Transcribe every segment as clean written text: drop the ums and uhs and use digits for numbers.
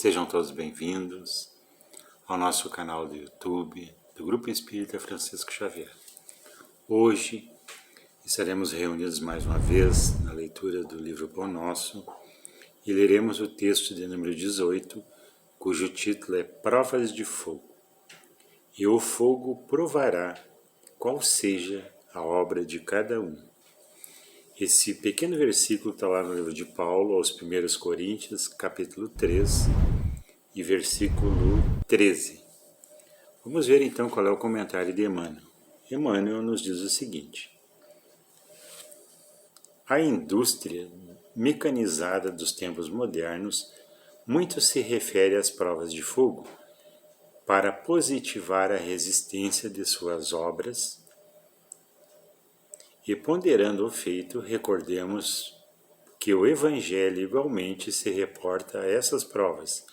Sejam todos bem-vindos ao nosso canal do YouTube do Grupo Espírita Francisco Xavier. Hoje estaremos reunidos mais uma vez na leitura do livro Pão Nosso e leremos o texto de número 18, cujo título é Provas de Fogo. E o fogo provará qual seja a obra de cada um. Esse pequeno versículo está lá no livro de Paulo, aos 1 Coríntios, capítulo 3, e versículo 13. Vamos ver então qual é o comentário de Emmanuel. Emmanuel nos diz o seguinte: a indústria mecanizada dos tempos modernos muito se refere às provas de fogo para positivar a resistência de suas obras. E ponderando o feito, recordemos que o Evangelho igualmente se reporta a essas provas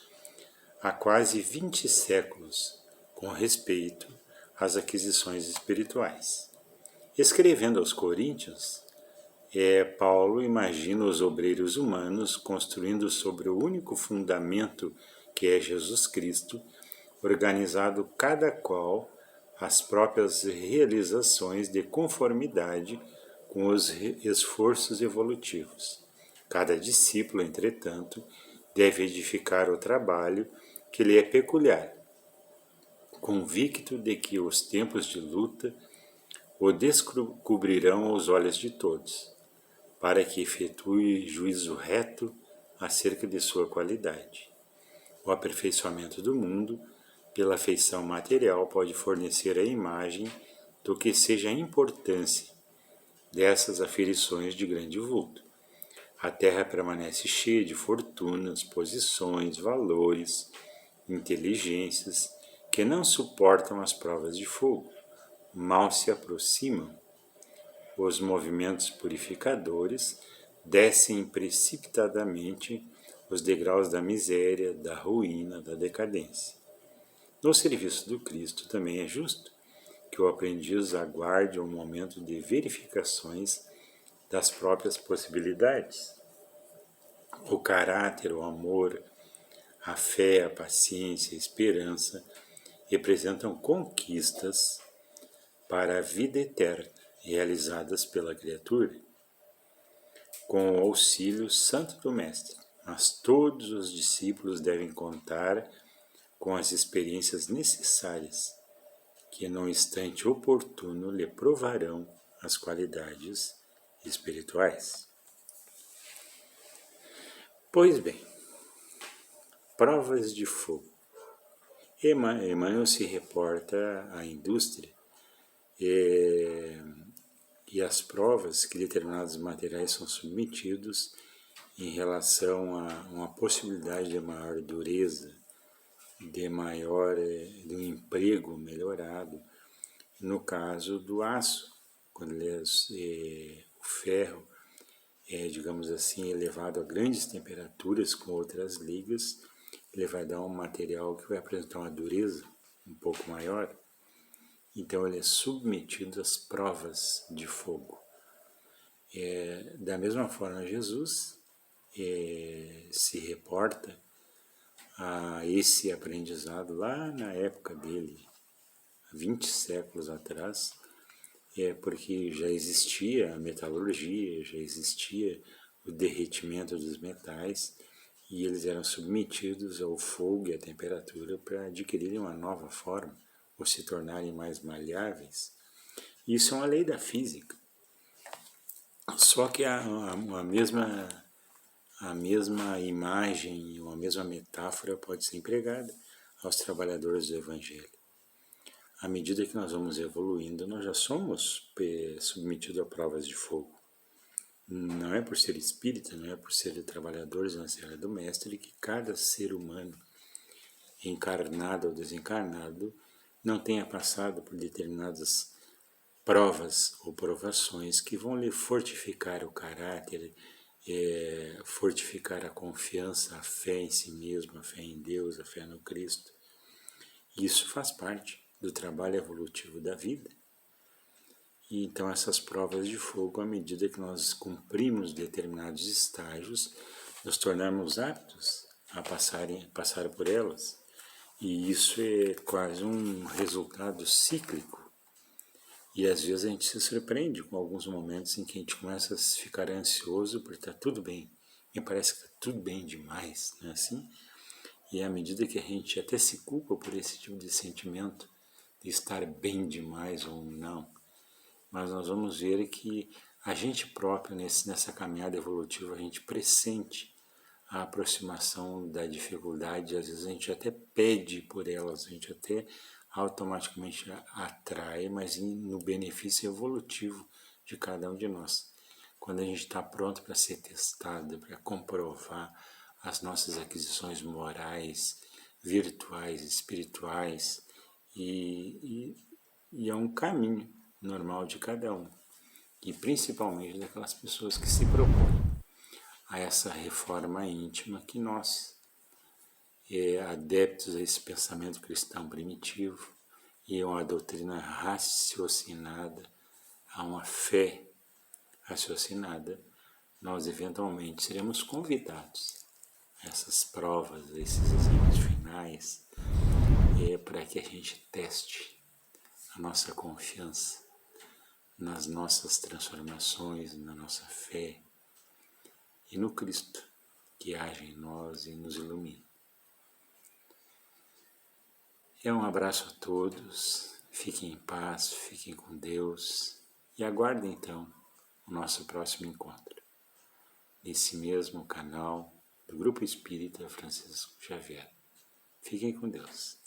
há quase 20 séculos com respeito às aquisições espirituais. Escrevendo aos Coríntios, Paulo imagina os obreiros humanos construindo sobre o único fundamento que é Jesus Cristo, organizado cada qual as próprias realizações de conformidade com os esforços evolutivos. Cada discípulo, entretanto, deve edificar o trabalho que lhe é peculiar, convicto de que os tempos de luta o descobrirão aos olhos de todos, para que efetue juízo reto acerca de sua qualidade. O aperfeiçoamento do mundo, pela feição material, pode fornecer a imagem do que seja a importância dessas aferições de grande vulto. A terra permanece cheia de fortunas, posições, valores, inteligências que não suportam as provas de fogo, mal se aproximam. Os movimentos purificadores descem precipitadamente os degraus da miséria, da ruína, da decadência. No serviço do Cristo também é justo que o aprendiz aguarde um momento de verificações das próprias possibilidades. O caráter, o amor, a fé, a paciência, a esperança representam conquistas para a vida eterna realizadas pela criatura, com o auxílio santo do Mestre. Mas todos os discípulos devem contar com as experiências necessárias, que no instante oportuno lhe provarão as qualidades espirituais. Pois bem, provas de fogo. Emmanuel se reporta à indústria e as provas que determinados materiais são submetidos em relação a uma possibilidade de maior dureza, de um emprego melhorado. No caso do aço, quando o ferro digamos assim, elevado a grandes temperaturas com outras ligas, ele vai dar um material que vai apresentar uma dureza um pouco maior. Então ele é submetido às provas de fogo. Da mesma forma, Jesus se reporta a esse aprendizado lá na época dele, 20 séculos atrás, porque já existia a metalurgia, já existia o derretimento dos metais e eles eram submetidos ao fogo e à temperatura para adquirirem uma nova forma ou se tornarem mais maleáveis. Isso é uma lei da física. Só que a mesma imagem, uma mesma metáfora pode ser empregada aos trabalhadores do Evangelho. À medida que nós vamos evoluindo, nós já somos submetidos a provas de fogo. Não é por ser espírita, não é por ser trabalhadores na Serra do Mestre que cada ser humano, encarnado ou desencarnado, não tenha passado por determinadas provas ou provações que vão lhe fortificar o caráter, fortificar a confiança, a fé em si mesmo, a fé em Deus, a fé no Cristo. Isso faz parte do trabalho evolutivo da vida. E então essas provas de fogo, à medida que nós cumprimos determinados estágios, nos tornamos aptos a passar por elas, e isso é quase um resultado cíclico. E às vezes a gente se surpreende com alguns momentos em que a gente começa a ficar ansioso por estar tudo bem. Me parece que está tudo bem demais, não é assim? E à medida que a gente até se culpa por esse tipo de sentimento, de estar bem demais ou não, mas nós vamos ver que a gente próprio, nessa caminhada evolutiva, a gente pressente a aproximação da dificuldade, às vezes a gente até pede por elas, a gente até automaticamente atrai, mas no benefício evolutivo de cada um de nós. Quando a gente está pronto para ser testado, para comprovar as nossas aquisições morais, virtuais, espirituais, e é um caminho normal de cada um, e principalmente daquelas pessoas que se propõem a essa reforma íntima que nós, adeptos a esse pensamento cristão primitivo e a uma doutrina raciocinada, a uma fé raciocinada, nós eventualmente seremos convidados a essas provas, a esses exames finais, para que a gente teste a nossa confiança nas nossas transformações, na nossa fé e no Cristo que age em nós e nos ilumina. Um abraço a todos, fiquem em paz, fiquem com Deus e aguardem então o nosso próximo encontro, nesse mesmo canal do Grupo Espírita Francisco Xavier. Fiquem com Deus.